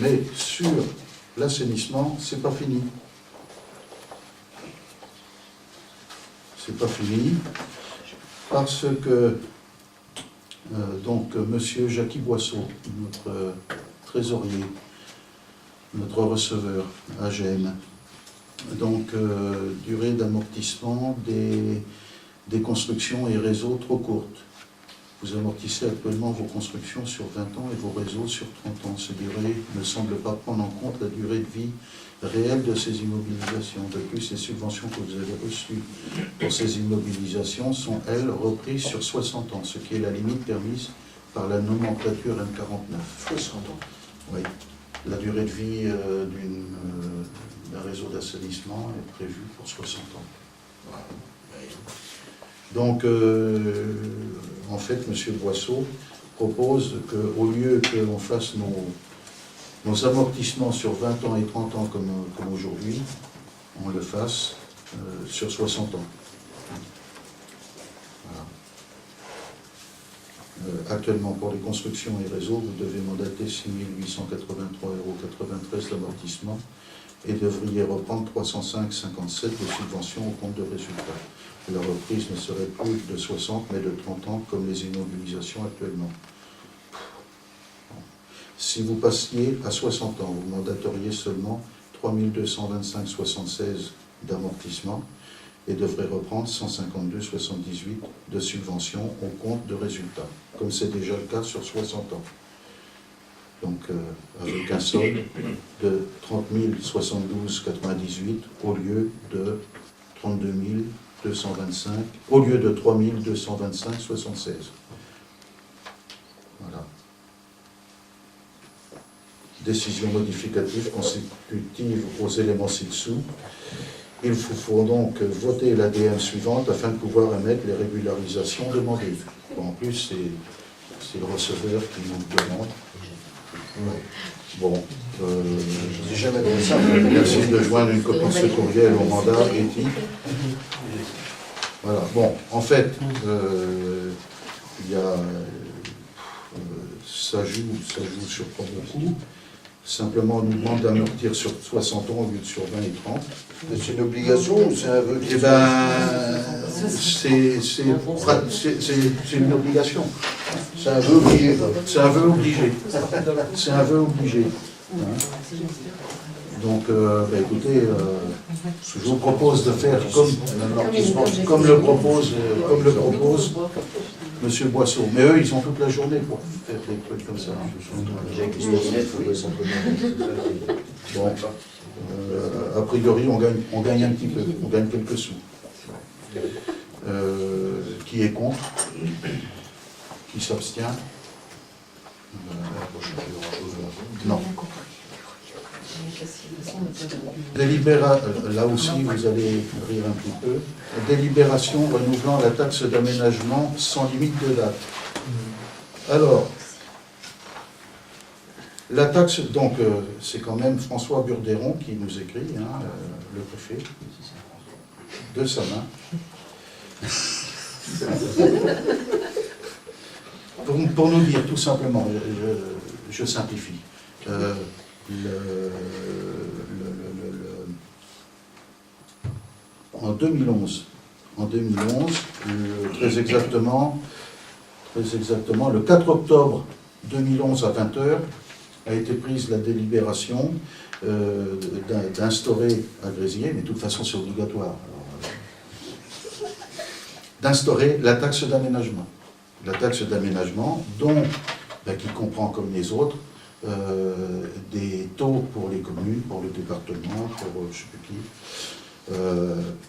Mais sur l'assainissement, c'est pas fini. C'est pas fini, parce que donc monsieur Jackie Boisseau, notre trésorier, notre receveur AGM, donc durée d'amortissement des constructions et réseaux trop courtes. Vous amortissez actuellement vos constructions sur 20 ans et vos réseaux sur 30 ans. Cette durée ne semble pas prendre en compte la durée de vie réelle de ces immobilisations. De plus, les subventions que vous avez reçues pour ces immobilisations sont, elles, reprises sur 60 ans, ce qui est la limite permise par la nomenclature M49. 60 ans. Oui. La durée de vie d'un réseau d'assainissement est prévue pour 60 ans. Donc, en fait, M. Boisseau propose qu'au lieu qu'on fasse nos amortissements sur 20 ans et 30 ans comme aujourd'hui, on le fasse sur 60 ans. Voilà. Actuellement, pour les constructions et réseaux, vous devez mandater 6 883,93 € d'amortissement et devriez reprendre 305,57 € de subventions au compte de résultat. La reprise ne serait plus de 60, mais de 30 ans, comme les immobilisations actuellement. Si vous passiez à 60 ans, vous mandateriez seulement 3 225,76 € d'amortissement et devrez reprendre 152,78 € de subventions au compte de résultat, comme c'est déjà le cas sur 60 ans. Donc, avec un solde de 30 072,98 au lieu de 32 225, au lieu de 3 225,76. Voilà. Décision modificative consécutive aux éléments ci-dessous. Il vous faut donc voter l'ADM suivante afin de pouvoir émettre les régularisations demandées. Bon, en plus, c'est le receveur qui nous demande. Bon, J'ai jamais donné ça. merci de joindre une copie de ce courriel au mandat éthique. Voilà, bon, en fait, il y a, ça joue sur pas beaucoup. Simplement, on nous demande d'amortir sur 60 ans au lieu de sur 20 et 30. C'est une obligation ou c'est un vœu? Eh bien, c'est une obligation. C'est un vœu obligé. C'est un vœu obligé. C'est un vœu obligé. Hein. Donc, écoutez, je vous propose de faire comme le propose M. Boisseau. Mais eux, ils ont toute la journée pour faire des trucs comme ça. Bon, a priori, on gagne un petit peu, on gagne quelques sous. Qui est contre? Qui s'abstient? Non. Là aussi, vous allez rire un petit peu. Délibération renouvelant la taxe d'aménagement sans limite de date. Alors, la taxe, donc, c'est quand même François Burdéron qui nous écrit, hein, le préfet, de sa main. Pour nous dire tout simplement, je simplifie. En 2011, très exactement, le 4 octobre 2011 à 20h, a été prise la délibération d'instaurer à Grésier, mais de toute façon c'est obligatoire, d'instaurer la taxe d'aménagement. La taxe d'aménagement, dont, qui comprend comme les autres, des taux pour les communes, pour le département, pour je ne sais plus qui.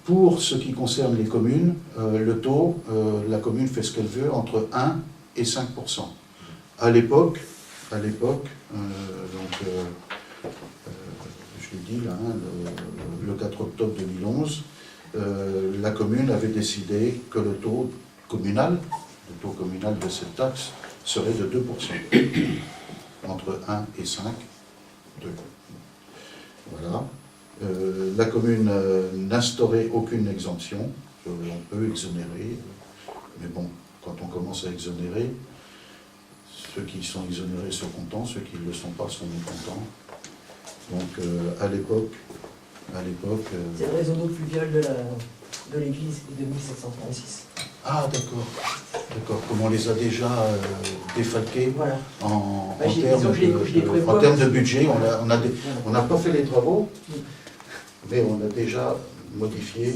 Pour ce qui concerne les communes, le taux, la commune fait ce qu'elle veut entre 1 et 5%. À l'époque, je l'ai dit là, le 4 octobre 2011, la commune avait décidé que le taux communal de cette taxe serait de 2%. Entre 1 et 5, 2. Voilà. La commune n'instaurait aucune exemption. On peut exonérer, mais bon, quand on commence à exonérer, Ceux qui sont exonérés sont contents, ceux qui ne le sont pas sont mécontents. Donc à l'époque, C'est le réseau d'eau pluviale de l'église de 1736. ah d'accord, comme on les a déjà défalqués Voilà. en Disons termes que je les prévois. en termes de budget, on n'a pas fait les travaux, mais on a déjà modifié.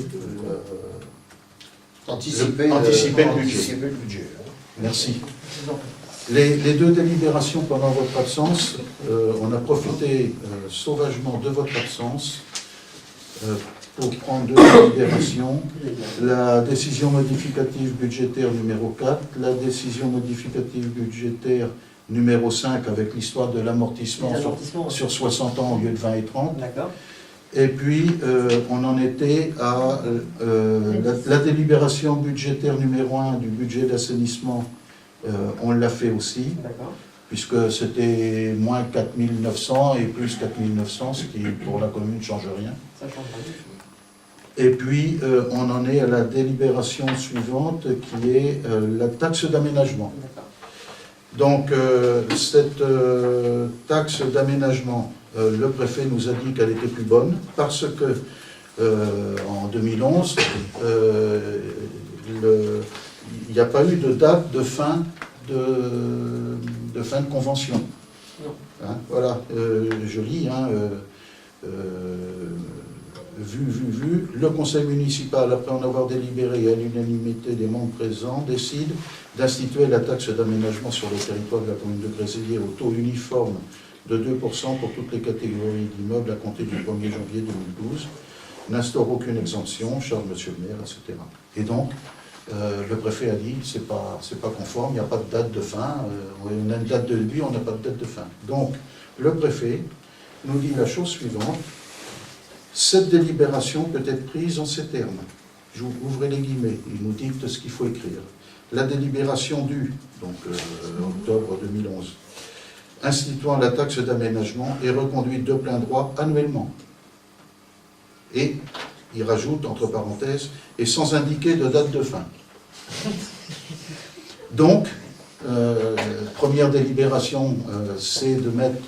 Anticiper Anticiper le budget. anticiper le budget. Merci. Je vous en prie. Les deux délibérations pendant votre absence, on a profité sauvagement de votre absence pour prendre deux délibérations. La décision modificative budgétaire numéro 4, la décision modificative budgétaire numéro 5 avec l'histoire de l'amortissement Les amortissements, sur 60 ans au lieu de 20 et 30. D'accord. Et puis, on en était à la délibération budgétaire numéro 1 du budget d'assainissement. On l'a fait aussi, D'accord. puisque c'était moins 4 900 et plus 4 900, ce qui pour la commune ne change rien. Ça change rien. Et puis, on en est à la délibération suivante, qui est la taxe d'aménagement. D'accord. Donc, cette taxe d'aménagement, le préfet nous a dit qu'elle était plus bonne, parce que en 2011, il n'y a pas eu de date de fin de convention. Non. Hein, voilà, je lis, hein, vu, le conseil municipal, après en avoir délibéré à l'unanimité des membres présents, décide d'instituer la taxe d'aménagement sur le territoire de la commune de Grésilliers au taux uniforme de 2% pour toutes les catégories d'immeubles à compter du 1er janvier 2012, n'instaure aucune exemption, charge monsieur le maire, etc. Et donc, le préfet a dit, c'est pas conforme, il n'y a pas de date de fin, on a une date de début, on n'a pas de date de fin. Donc, le préfet nous dit la chose suivante: cette délibération peut être prise en ces termes. Ouvrez les guillemets, il nous dicte ce qu'il faut écrire. La délibération du, donc octobre 2011, instituant la taxe d'aménagement est reconduite de plein droit annuellement. Et il rajoute, entre parenthèses, et sans indiquer de date de fin. Donc, première délibération, c'est de mettre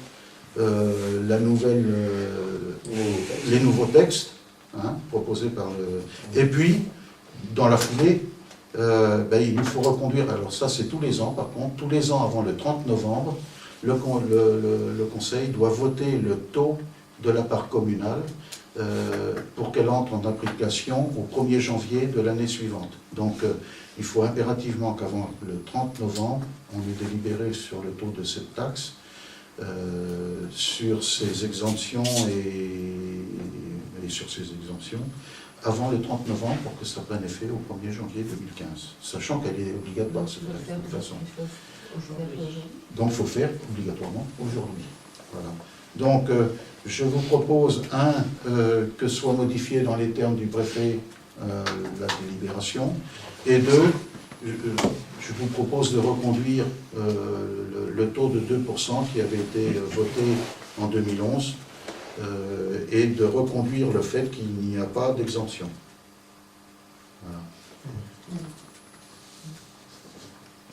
les nouveaux textes proposés par le... Et puis, dans la foulée, il nous faut reconduire, alors ça c'est tous les ans par contre, tous les ans avant le 30 novembre, le Conseil doit voter le taux de la part communale pour qu'elle entre en application au 1er janvier de l'année suivante. Donc il faut impérativement qu'avant le 30 novembre, on ait délibéré sur le taux de cette taxe, sur ses exemptions et sur ses exemptions, avant le 30 novembre pour que ça prenne effet au 1er janvier 2015, sachant qu'elle est obligatoire cette taxe, de toute façon. Donc il faut faire obligatoirement aujourd'hui. Voilà. Donc je vous propose, que soit modifié dans les termes du préfet la délibération, et deux, je vous propose de reconduire le taux de 2% qui avait été voté en 2011 et de reconduire le fait qu'il n'y a pas d'exemption. Voilà.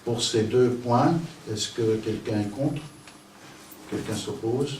Pour ces deux points, est-ce que quelqu'un est contre? Quelqu'un s'oppose?